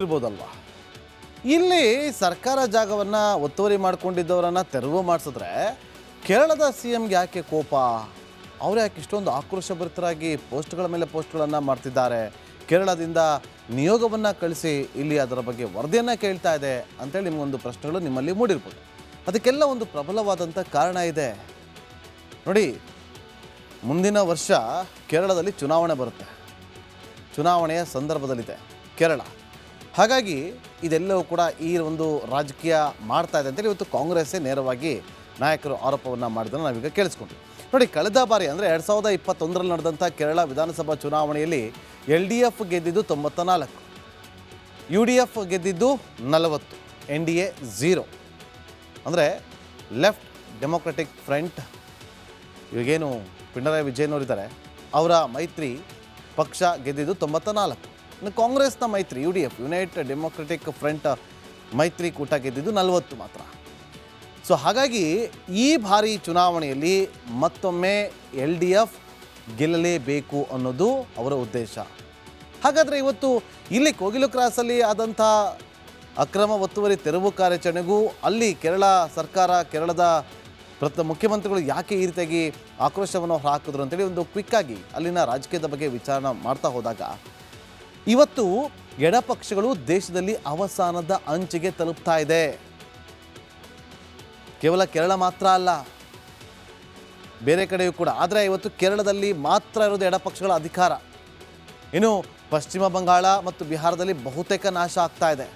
ಇರ್ಬೋದಲ್ವಾ. ಇಲ್ಲಿ ಸರ್ಕಾರ ಜಾಗವನ್ನು ಒತ್ತುವರಿ ಮಾಡಿಕೊಂಡಿದ್ದವರನ್ನು ತೆರವು ಮಾಡಿಸಿದ್ರೆ ಕೇರಳದ ಸಿಎಂಗೆ ಯಾಕೆ ಕೋಪ? ಅವರು ಯಾಕೆ ಇಷ್ಟೊಂದು ಆಕ್ರೋಶಭರಿತರಾಗಿ ಪೋಸ್ಟ್ಗಳ ಮೇಲೆ ಪೋಸ್ಟ್ಗಳನ್ನು ಮಾಡ್ತಿದ್ದಾರೆ? ಕೇರಳದಿಂದ ನಿಯೋಗವನ್ನು ಕಳಿಸಿ ಇಲ್ಲಿ ಅದರ ಬಗ್ಗೆ ವರದಿಯನ್ನು ಕೇಳ್ತಾ ಇದೆ ಅಂತೇಳಿ ನಿಮಗೊಂದು ಪ್ರಶ್ನೆಗಳು ನಿಮ್ಮಲ್ಲಿ ಮೂಡಿರ್ಬೋದು. ಅದಕ್ಕೆಲ್ಲ ಒಂದು ಪ್ರಬಲವಾದಂಥ ಕಾರಣ ಇದೆ ನೋಡಿ. ಮುಂದಿನ ವರ್ಷ ಕೇರಳದಲ್ಲಿ ಚುನಾವಣೆ ಬರುತ್ತೆ. ಚುನಾವಣೆಯ ಸಂದರ್ಭದಲ್ಲಿದೆ ಕೇರಳ. ಹಾಗಾಗಿ ಇದೆಲ್ಲವೂ ಕೂಡ ಈ ಒಂದು ರಾಜಕೀಯ ಮಾಡ್ತಾ ಇದೆ ಅಂತೇಳಿ ಇವತ್ತು ಕಾಂಗ್ರೆಸ್ಸೇ ನೇರವಾಗಿ ನಾಯಕರು ಆರೋಪವನ್ನು ಮಾಡಿದ್ದನ್ನು ನಾವೀಗ ಕೇಳಿಸ್ಕೊಂಡ್ವಿ ನೋಡಿ. ಕಳೆದ ಬಾರಿ ಅಂದರೆ 2021ರಲ್ಲಿ ನಡೆದಂಥ ಕೇರಳ ವಿಧಾನಸಭಾ ಚುನಾವಣೆಯಲ್ಲಿ LDF ಗೆದ್ದಿದ್ದು 94, UDF ಗೆದ್ದಿದ್ದು 40, NDA 0. ಅಂದರೆ ಲೆಫ್ಟ್ ಡೆಮೊಕ್ರೆಟಿಕ್ ಫ್ರಂಟ್, ಇವಾಗೇನು ಪಿಣರಾಯಿ ವಿಜಯನವರಿದ್ದಾರೆ ಅವರ ಮೈತ್ರಿ ಪಕ್ಷ ಗೆದ್ದಿದ್ದು 94. ಕಾಂಗ್ರೆಸ್ನ ಮೈತ್ರಿ UDF ಯುನೈಟೆಡ್ ಡೆಮೊಕ್ರೆಟಿಕ್ ಫ್ರಂಟ್ ಮೈತ್ರಿ ಕೂಟ ಗೆದ್ದಿದ್ದು 40 ಮಾತ್ರ. ಸೊ ಹಾಗಾಗಿ ಈ ಬಾರಿ ಚುನಾವಣೆಯಲ್ಲಿ ಮತ್ತೊಮ್ಮೆ LDF ಗೆಲ್ಲಲೇಬೇಕು ಅನ್ನೋದು ಅವರ ಉದ್ದೇಶ. ಹಾಗಾದರೆ ಇವತ್ತು ಇಲ್ಲಿ ಕೋಗಿಲು ಕ್ರಾಸಲ್ಲಿ ಆದಂಥ ಅಕ್ರಮ ಒತ್ತುವರಿ ತೆರವು ಕಾರ್ಯಾಚರಣೆಗೂ ಅಲ್ಲಿ ಕೇರಳ ಸರ್ಕಾರ, ಕೇರಳದ ಮುಖ್ಯಮಂತ್ರಿಗಳು ಯಾಕೆ ಈ ರೀತಿಯಾಗಿ ಆಕ್ರೋಶವನ್ನು ಹಾಕಿದ್ರು ಅಂತೇಳಿ ಒಂದು ಕ್ವಿಕ್ಕಾಗಿ ಅಲ್ಲಿನ ರಾಜಕೀಯದ ಬಗ್ಗೆ ವಿಚಾರಣೆ ಮಾಡ್ತಾ ಹೋದಾಗ ಇವತ್ತು ಎಡಪಕ್ಷಗಳು ದೇಶದಲ್ಲಿ ಅವಸಾನದ ಅಂಚಿಗೆ ತಲುಪ್ತಾ ಇದೆ. ಕೇವಲ ಕೇರಳ ಮಾತ್ರ ಅಲ್ಲ, ಬೇರೆ ಕಡೆಯೂ ಕೂಡ. ಆದರೆ ಇವತ್ತು ಕೇರಳದಲ್ಲಿ ಮಾತ್ರ ಇರೋದು ಎಡಪಕ್ಷಗಳ ಅಧಿಕಾರ. ಇನ್ನು ಪಶ್ಚಿಮ ಬಂಗಾಳ ಮತ್ತು ಬಿಹಾರದಲ್ಲಿ ಬಹುತೇಕ ನಾಶ ಆಗ್ತಾ ಇದೆ.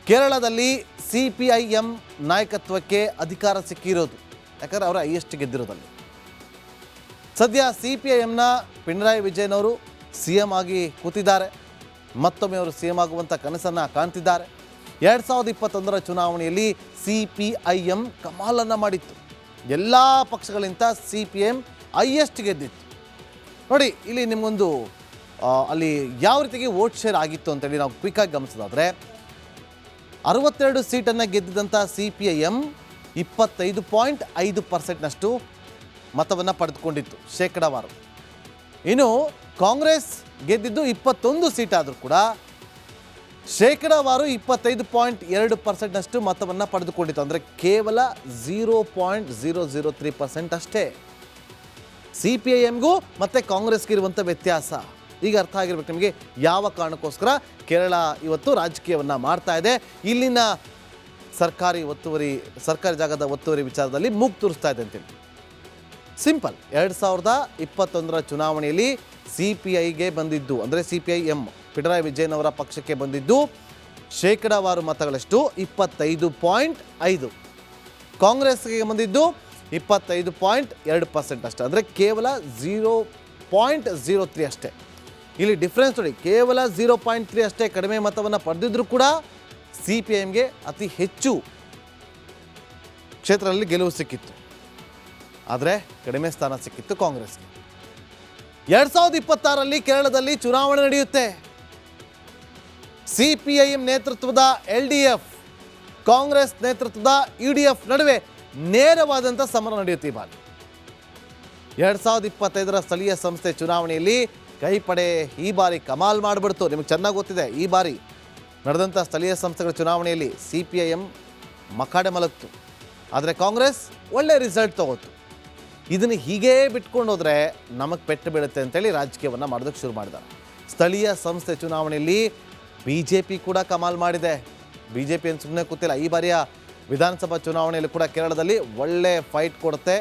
ಕೇರಳದಲ್ಲಿ CPIM ನಾಯಕತ್ವಕ್ಕೆ ಅಧಿಕಾರ ಸಿಕ್ಕಿರೋದು, ಯಾಕಂದರೆ ಅವರ ಹೈಯೆಸ್ಟ್ ಗೆದ್ದಿರೋದಲ್ಲಿ. ಸದ್ಯ CPIMನ ಪಿಣರಾಯಿ ವಿಜಯನವರು CM ಆಗಿ ಕೂತಿದ್ದಾರೆ. ಮತ್ತೊಮ್ಮೆ ಅವರು CM ಆಗುವಂಥ ಕನಸನ್ನು ಕಾಣ್ತಿದ್ದಾರೆ. 2021ರ ಚುನಾವಣೆಯಲ್ಲಿ CPIM ಕಮಾಲನ್ನು ಮಾಡಿತ್ತು. ಎಲ್ಲ ಪಕ್ಷಗಳಿಂದ CPIM ಹೈಯೆಸ್ಟ್ ಗೆದ್ದಿತ್ತು ನೋಡಿ. ಇಲ್ಲಿ ನಿಮಗೊಂದು ಅಲ್ಲಿ ಯಾವ ರೀತಿಗೆ ವೋಟ್ ಶೇರ್ ಆಗಿತ್ತು ಅಂತೇಳಿ ನಾವು ಕ್ವಿಕ್ಕಾಗಿ ಗಮನಿಸೋದಾದರೆ 62 ಸೀಟನ್ನು ಗೆದ್ದಿದ್ದಂಥ CPIM 25.5%ನಷ್ಟು ಮತವನ್ನು ಪಡೆದುಕೊಂಡಿತ್ತು ಶೇಕಡಾವಾರು. ಇನ್ನು ಕಾಂಗ್ರೆಸ್ ಗೆದ್ದಿದ್ದು 21 ಸೀಟ್ ಆದರೂ ಕೂಡ ಶೇಕಡಾವಾರು 25.2%ನಷ್ಟು ಮತವನ್ನು ಪಡೆದುಕೊಂಡಿತ್ತು. ಅಂದರೆ ಕೇವಲ 0.003% ಅಷ್ಟೇ CPIMಗೂ ಮತ್ತು ಕಾಂಗ್ರೆಸ್ಗೆ ಇರುವಂಥ ವ್ಯತ್ಯಾಸ. ಈಗ ಅರ್ಥ ಆಗಿರ್ಬೇಕು ನಿಮಗೆ ಯಾವ ಕಾರಣಕ್ಕೋಸ್ಕರ ಕೇರಳ ಇವತ್ತು ರಾಜಕೀಯವನ್ನು ಮಾಡ್ತಾ ಇದೆ. ಇಲ್ಲಿನ ಸರ್ಕಾರಿ ಜಾಗದ ಒತ್ತುವರಿ ವಿಚಾರದಲ್ಲಿ ಮೂಗು ತೂರಿಸ್ತಾ ಇದೆ ಅಂತೇಳಿ. ಸಿಂಪಲ್. 2021ರ ಚುನಾವಣೆಯಲ್ಲಿ CPIಗೆ ಬಂದಿದ್ದು, ಅಂದರೆ CPIM ಪಿಣರಾಯಿ ವಿಜಯನವರ ಪಕ್ಷಕ್ಕೆ ಬಂದಿದ್ದು ಶೇಕಡಾವಾರು ಮತಗಳಷ್ಟು 25.5, ಕಾಂಗ್ರೆಸ್ಗೆ ಬಂದಿದ್ದು 25.2% ಅಷ್ಟೇ. ಅಂದರೆ ಕೇವಲ 0.03 ಅಷ್ಟೇ. ಇಲ್ಲಿ ಡಿಫ್ರೆನ್ಸ್ ನೋಡಿ, ಕೇವಲ 0.3 ಅಷ್ಟೇ ಕಡಿಮೆ ಮತವನ್ನು ಪಡೆದಿದ್ದರೂ ಕೂಡ CPIMಗೆ ಅತಿ ಹೆಚ್ಚು ಕ್ಷೇತ್ರದಲ್ಲಿ ಗೆಲುವು ಸಿಕ್ಕಿತ್ತು. ಆದರೆ ಕಡಿಮೆ ಸ್ಥಾನ ಸಿಕ್ಕಿತ್ತು ಕಾಂಗ್ರೆಸ್ಗೆ. 2026ರಲ್ಲಿ ಕೇರಳದಲ್ಲಿ ಚುನಾವಣೆ ನಡೆಯುತ್ತೆ. CPIM ನೇತೃತ್ವದ LDF, ಕಾಂಗ್ರೆಸ್ ನೇತೃತ್ವದ UDF ನಡುವೆ ನೇರವಾದಂಥ ಸಮರ ನಡೆಯುತ್ತೆ ಈ ಬಾರಿ. 2025ರ ಸ್ಥಳೀಯ ಸಂಸ್ಥೆ ಚುನಾವಣೆಯಲ್ಲಿ ಕೈಪಡೆ ಈ ಬಾರಿ ಕಮಾಲ್ ಮಾಡಿಬಿಡ್ತು. ನಿಮಗೆ ಚೆನ್ನಾಗಿ ಗೊತ್ತಿದೆ, ಈ ಬಾರಿ ನಡೆದಂಥ ಸ್ಥಳೀಯ ಸಂಸ್ಥೆಗಳ ಚುನಾವಣೆಯಲ್ಲಿ CPIM ಮಕಾಡೆ ಮಲಗ್ತು. ಆದರೆ ಕಾಂಗ್ರೆಸ್ ಒಳ್ಳೆ ರಿಸಲ್ಟ್ ತಗೋತು. ಇದನ್ನು ಹೀಗೇ ಬಿಟ್ಕೊಂಡು ಹೋದರೆ ನಮಗೆ ಪೆಟ್ಟು ಬೀಳುತ್ತೆ ಅಂತೇಳಿ ರಾಜಕೀಯವನ್ನು ಮಾಡೋದಕ್ಕೆ ಶುರು ಮಾಡಿದ್ದಾರೆ. ಸ್ಥಳೀಯ ಸಂಸ್ಥೆ ಚುನಾವಣೆಯಲ್ಲಿ BJP ಕೂಡ ಕಮಾಲ್ ಮಾಡಿದೆ. BJP ಏನು ಸುಮ್ಮನೆ ಕೂತಿಲ್ಲ. ಈ ಬಾರಿಯ ವಿಧಾನಸಭಾ ಚುನಾವಣೆಯಲ್ಲಿ ಕೂಡ ಕೇರಳದಲ್ಲಿ ಒಳ್ಳೆ ಫೈಟ್ ಕೊಡುತ್ತೆ,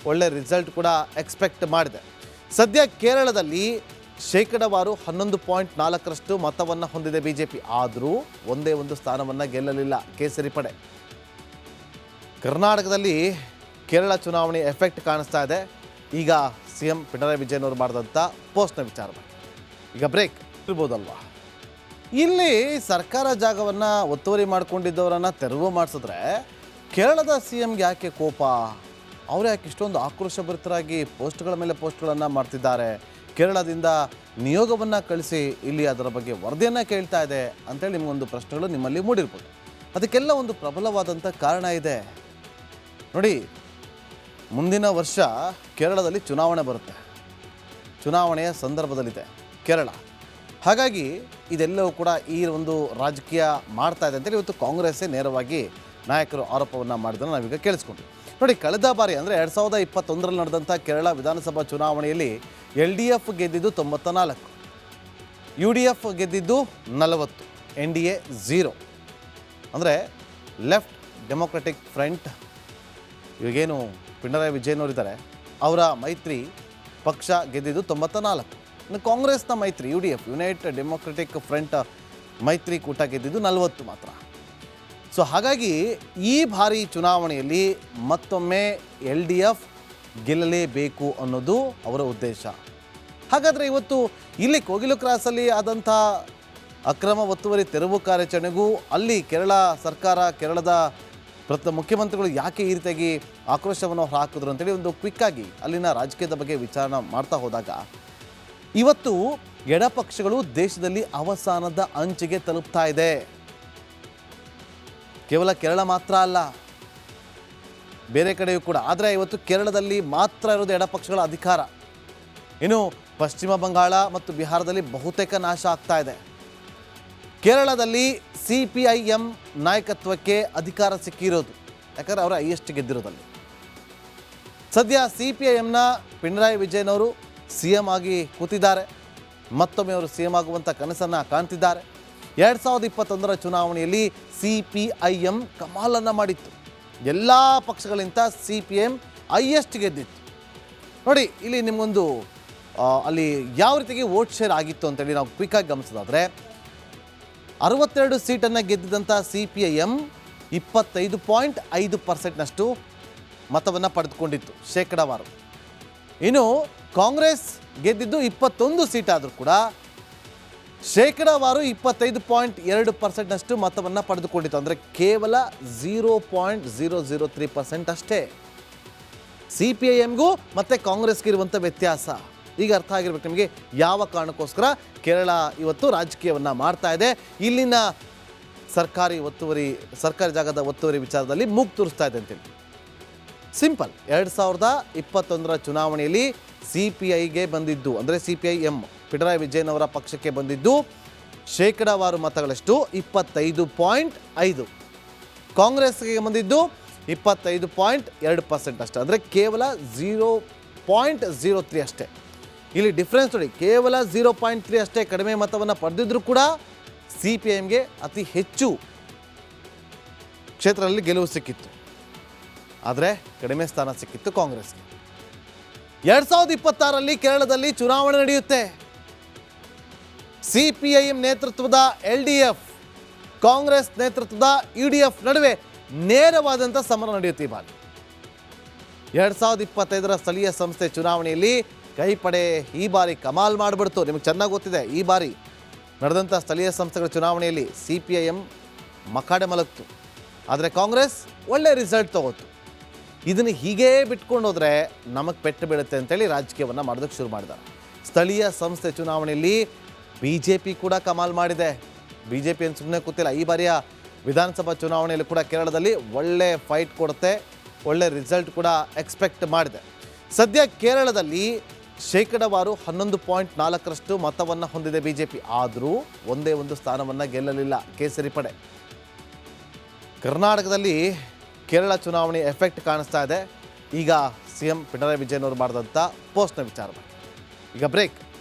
ಒಳ್ಳೆ ರಿಸಲ್ಟ್ ಕೂಡ ಎಕ್ಸ್ಪೆಕ್ಟ್ ಮಾಡಿದೆ. ಸದ್ಯ ಕೇರಳದಲ್ಲಿ ಶೇಕಡಾವಾರು 11.4ರಷ್ಟು ಮತವನ್ನು ಹೊಂದಿದೆ BJP. ಆದರೂ ಒಂದೇ ಒಂದು ಸ್ಥಾನವನ್ನು ಗೆಲ್ಲಲಿಲ್ಲ ಕೇಸರಿ ಪಡೆ. ಕರ್ನಾಟಕದಲ್ಲಿ ಕೇರಳ ಚುನಾವಣೆ ಎಫೆಕ್ಟ್ ಕಾಣಿಸ್ತಾ ಇದೆ. ಈಗ CM ಪಿಣರಾಯಿ ವಿಜಯನವರು ಮಾಡಿದಂಥ ಪೋಸ್ಟ್ನ ವಿಚಾರ ಬಗ್ಗೆ ಈಗ ಬ್ರೇಕ್ ಇರ್ಬೋದಲ್ವಾ. ಇಲ್ಲಿ ಸರ್ಕಾರ ಜಾಗವನ್ನು ಒತ್ತುವರಿ ಮಾಡಿಕೊಂಡಿದ್ದವರನ್ನು ತೆರವು ಮಾಡಿಸಿದ್ರೆ ಕೇರಳದ CMಗೆ ಯಾಕೆ ಕೋಪ? ಅವರು ಯಾಕೆ ಇಷ್ಟೊಂದು ಆಕ್ರೋಶಭರಿತರಾಗಿ ಪೋಸ್ಟ್ಗಳ ಮೇಲೆ ಪೋಸ್ಟ್ಗಳನ್ನು ಮಾಡ್ತಿದ್ದಾರೆ? ಕೇರಳದಿಂದ ನಿಯೋಗವನ್ನು ಕಳಿಸಿ ಇಲ್ಲಿ ಅದರ ಬಗ್ಗೆ ವರದಿಯನ್ನು ಕೇಳ್ತಾ ಇದೆ ಅಂತೇಳಿ ನಿಮಗೊಂದು ಪ್ರಶ್ನೆಗಳು ನಿಮ್ಮಲ್ಲಿ ಮೂಡಿರ್ಬೋದು. ಅದಕ್ಕೆಲ್ಲ ಒಂದು ಪ್ರಬಲವಾದಂಥ ಕಾರಣ ಇದೆ ನೋಡಿ. ಮುಂದಿನ ವರ್ಷ ಕೇರಳದಲ್ಲಿ ಚುನಾವಣೆ ಬರುತ್ತೆ. ಚುನಾವಣೆಯ ಸಂದರ್ಭದಲ್ಲಿದೆ ಕೇರಳ. ಹಾಗಾಗಿ ಇದೆಲ್ಲವೂ ಕೂಡ ಈ ಒಂದು ರಾಜಕೀಯ ಮಾಡ್ತಾ ಇದೆ ಅಂತೇಳಿ ಇವತ್ತು ಕಾಂಗ್ರೆಸ್ಸೇ ನೇರವಾಗಿ ನಾಯಕರು ಆರೋಪವನ್ನು ಮಾಡಿದ್ದನ್ನು ನಾವೀಗ ಕೇಳಿಸ್ಕೊಂಡ್ವಿ. ನೋಡಿ, ಕಳೆದ ಬಾರಿ ಅಂದರೆ 2021ರಲ್ಲಿ ನಡೆದಂಥ ಕೇರಳ ವಿಧಾನಸಭಾ ಚುನಾವಣೆಯಲ್ಲಿ LDF ಗೆದ್ದಿದ್ದು 94, UDF ಗೆದ್ದಿದ್ದು 40, NDA 0. ಅಂದರೆ ಲೆಫ್ಟ್ ಡೆಮೊಕ್ರೆಟಿಕ್ ಫ್ರಂಟ್, ಇವಾಗೇನು ಪಿಣರಾಯಿ ವಿಜಯನ್ ಇದ್ದಾರೆ, ಅವರ ಮೈತ್ರಿ ಪಕ್ಷ ಗೆದ್ದಿದ್ದು 94. ಇನ್ನು ಕಾಂಗ್ರೆಸ್ನ ಮೈತ್ರಿ UDF, ಯುನೈಟೆಡ್ ಡೆಮೊಕ್ರೆಟಿಕ್ ಫ್ರಂಟ್ ಮೈತ್ರಿಕೂಟ ಗೆದ್ದಿದ್ದು 40 ಮಾತ್ರ. ಸೊ ಹಾಗಾಗಿ ಈ ಬಾರಿ ಚುನಾವಣೆಯಲ್ಲಿ ಮತ್ತೊಮ್ಮೆ LDF ಗೆಲ್ಲಲೇಬೇಕು ಅನ್ನೋದು ಅವರ ಉದ್ದೇಶ. ಹಾಗಾದರೆ ಇವತ್ತು ಇಲ್ಲಿ ಕೋಗಿಲು ಕ್ರಾಸಲ್ಲಿ ಆದಂಥ ಅಕ್ರಮ ಒತ್ತುವರಿ ತೆರವು ಕಾರ್ಯಾಚರಣೆಗೂ ಅಲ್ಲಿ ಕೇರಳ ಸರ್ಕಾರ, ಕೇರಳದ ಮುಖ್ಯಮಂತ್ರಿಗಳು ಯಾಕೆ ಈ ರೀತಿಯಾಗಿ ಆಕ್ರೋಶವನ್ನು ಹಾಕಿದ್ರು ಅಂತೇಳಿ ಒಂದು ಕ್ವಿಕ್ಕಾಗಿ ಅಲ್ಲಿನ ರಾಜಕೀಯದ ಬಗ್ಗೆ ವಿಚಾರಣೆ ಮಾಡ್ತಾ ಹೋದಾಗ ಇವತ್ತು ಎಡಪಕ್ಷಗಳು ದೇಶದಲ್ಲಿ ಅವಸಾನದ ಅಂಚಿಗೆ ತಲುಪ್ತಾ ಇದೆ. ಕೇವಲ ಕೇರಳ ಮಾತ್ರ ಅಲ್ಲ, ಬೇರೆ ಕಡೆಯೂ ಕೂಡ. ಆದರೆ ಇವತ್ತು ಕೇರಳದಲ್ಲಿ ಮಾತ್ರ ಇರೋದು ಎಡಪಕ್ಷಗಳ ಅಧಿಕಾರ. ಇನ್ನು ಪಶ್ಚಿಮ ಬಂಗಾಳ ಮತ್ತು ಬಿಹಾರದಲ್ಲಿ ಬಹುತೇಕ ನಾಶ ಆಗ್ತಾ ಇದೆ. ಕೇರಳದಲ್ಲಿ CPIM ನಾಯಕತ್ವಕ್ಕೆ ಅಧಿಕಾರ ಸಿಕ್ಕಿರೋದು, ಯಾಕಂದರೆ ಅವರ ಹೈಯೆಸ್ಟ್ ಗೆದ್ದಿರೋದಲ್ಲಿ. ಸದ್ಯ CPIMನ ಪಿಣರಾಯಿ ವಿಜಯನ್ ಅವರು CM ಆಗಿ ಕೂತಿದ್ದಾರೆ. ಮತ್ತೊಮ್ಮೆ ಅವರು CM ಆಗುವಂಥ ಕನಸನ್ನು ಕಾಣ್ತಿದ್ದಾರೆ. 2021ರ ಚುನಾವಣೆಯಲ್ಲಿ CPIM ಕಮಾಲನ್ನು ಮಾಡಿತ್ತು. ಎಲ್ಲ ಪಕ್ಷಗಳಿಂದ CPIM ಹೈಯೆಸ್ಟ್ ಗೆದ್ದಿತ್ತು. ನೋಡಿ, ಇಲ್ಲಿ ನಿಮಗೊಂದು ಅಲ್ಲಿ ಯಾವ ರೀತಿಗೆ ವೋಟ್ ಶೇರ್ ಆಗಿತ್ತು ಅಂತೇಳಿ ನಾವು ಕ್ವಿಕ್ಕಾಗಿ ಗಮನಿಸೋದಾದರೆ 62 ಸೀಟನ್ನು ಗೆದ್ದಿದ್ದಂಥ CPIM 25.5%ನಷ್ಟು ಮತವನ್ನು ಪಡೆದುಕೊಂಡಿತ್ತು ಶೇಕಡಾವಾರು. ಇನ್ನು ಕಾಂಗ್ರೆಸ್ ಗೆದ್ದಿದ್ದು 21 ಸೀಟ್ ಆದರೂ ಕೂಡ ಶೇಕಡಾವಾರು 25.2%ನಷ್ಟು ಮತವನ್ನು ಪಡೆದುಕೊಂಡಿತ್ತು. ಅಂದರೆ ಕೇವಲ 0.003% ಅಷ್ಟೇ CPIMಗೂ ಮತ್ತು ಕಾಂಗ್ರೆಸ್ಗೆ ಇರುವಂಥ ವ್ಯತ್ಯಾಸ. ಈಗ ಅರ್ಥ ಆಗಿರ್ಬೇಕು ನಿಮಗೆ ಯಾವ ಕಾರಣಕ್ಕೋಸ್ಕರ ಕೇರಳ ಇವತ್ತು ರಾಜಕೀಯವನ್ನು ಮಾಡ್ತಾ ಇದೆ. ಇಲ್ಲಿನ ಸರ್ಕಾರಿ ಜಾಗದ ಒತ್ತುವರಿ ವಿಚಾರದಲ್ಲಿ ಮೂಗು ತೂರಿಸ್ತಾ ಇದೆ ಅಂತೇಳಿ. ಸಿಂಪಲ್, 2021ರ ಚುನಾವಣೆಯಲ್ಲಿ CPIಗೆ ಬಂದಿದ್ದು, ಅಂದರೆ CPIM ಪಿಣರಾಯಿ ವಿಜಯನ್ ಅವರ ಪಕ್ಷಕ್ಕೆ ಬಂದಿದ್ದು ಶೇಕಡಾವಾರು ಮತಗಳಷ್ಟು 25.5, ಕಾಂಗ್ರೆಸ್ಗೆ ಬಂದಿದ್ದು 25.2% ಅಷ್ಟೇ. ಅಂದರೆ ಕೇವಲ 0.03 ಅಷ್ಟೇ. ಇಲ್ಲಿ ಡಿಫ್ರೆನ್ಸ್ ನೋಡಿ, ಕೇವಲ 0.3 ಅಷ್ಟೇ ಕಡಿಮೆ ಮತವನ್ನು ಪಡೆದಿದ್ರೂ ಕೂಡ CPIMಗೆ ಅತಿ ಹೆಚ್ಚು ಕ್ಷೇತ್ರದಲ್ಲಿ ಗೆಲುವು ಸಿಕ್ಕಿತ್ತು. ಆದರೆ ಕಡಿಮೆ ಸ್ಥಾನ ಸಿಕ್ಕಿತ್ತು ಕಾಂಗ್ರೆಸ್ಗೆ. 2026ರಲ್ಲಿ ಕೇರಳದಲ್ಲಿ ಚುನಾವಣೆ ನಡೆಯುತ್ತೆ. CPIM ನೇತೃತ್ವದ LDF, ಕಾಂಗ್ರೆಸ್ ನೇತೃತ್ವದ UDF ನಡುವೆ ನೇರವಾದಂಥ ಸಮರ ನಡೆಯುತ್ತೆ ಈ ಬಾರಿ. 2025ರ ಸ್ಥಳೀಯ ಸಂಸ್ಥೆ ಚುನಾವಣೆಯಲ್ಲಿ ಕೈಪಡೆ ಈ ಬಾರಿ ಕಮಾಲ್ ಮಾಡಿಬಿಡ್ತು. ನಿಮಗೆ ಚೆನ್ನಾಗಿ ಗೊತ್ತಿದೆ, ಈ ಬಾರಿ ನಡೆದಂಥ ಸ್ಥಳೀಯ ಸಂಸ್ಥೆಗಳ ಚುನಾವಣೆಯಲ್ಲಿ CPIM ಮಕಾಡೆ ಮಲಗ್ತು. ಆದರೆ ಕಾಂಗ್ರೆಸ್ ಒಳ್ಳೆ ರಿಸಲ್ಟ್ ತಗೋತು. ಇದನ್ನು ಹೀಗೇ ಬಿಟ್ಕೊಂಡು ಹೋದರೆ ನಮಗೆ ಪೆಟ್ಟು ಬೀಳುತ್ತೆ ಅಂತೇಳಿ ರಾಜಕೀಯವನ್ನು ಮಾಡೋದಕ್ಕೆ ಶುರು ಮಾಡಿದ್ದಾರೆ. ಸ್ಥಳೀಯ ಸಂಸ್ಥೆ ಚುನಾವಣೆಯಲ್ಲಿ BJP ಕೂಡ ಕಮಾಲ್ ಮಾಡಿದೆ. BJP ಏನು ಸುಮ್ಮನೆ ಕೂತಿಲ್ಲ. ಈ ಬಾರಿಯ ವಿಧಾನಸಭಾ ಚುನಾವಣೆಯಲ್ಲಿ ಕೂಡ ಕೇರಳದಲ್ಲಿ ಒಳ್ಳೆ ಫೈಟ್ ಕೊಡುತ್ತೆ, ಒಳ್ಳೆ ರಿಸಲ್ಟ್ ಕೂಡ ಎಕ್ಸ್ಪೆಕ್ಟ್ ಮಾಡಿದೆ. ಸದ್ಯ ಕೇರಳದಲ್ಲಿ ಶೇಕಡಾವಾರು 11.4ರಷ್ಟು ಮತವನ್ನು ಹೊಂದಿದೆ BJP. ಆದರೂ ಒಂದೇ ಒಂದು ಸ್ಥಾನವನ್ನು ಗೆಲ್ಲಲಿಲ್ಲ ಕೇಸರಿ ಪಡೆ. ಕರ್ನಾಟಕದಲ್ಲಿ ಕೇರಳ ಚುನಾವಣೆ ಎಫೆಕ್ಟ್ ಕಾಣಿಸ್ತಾ ಇದೆ. ಈಗ CM ಪಿಣರಾಯಿ ವಿಜಯನ್ ಅವರು ಮಾಡಿದಂಥ ಪೋಸ್ಟ್ನ ವಿಚಾರವಾಗಿ ಈಗ ಬ್ರೇಕ್.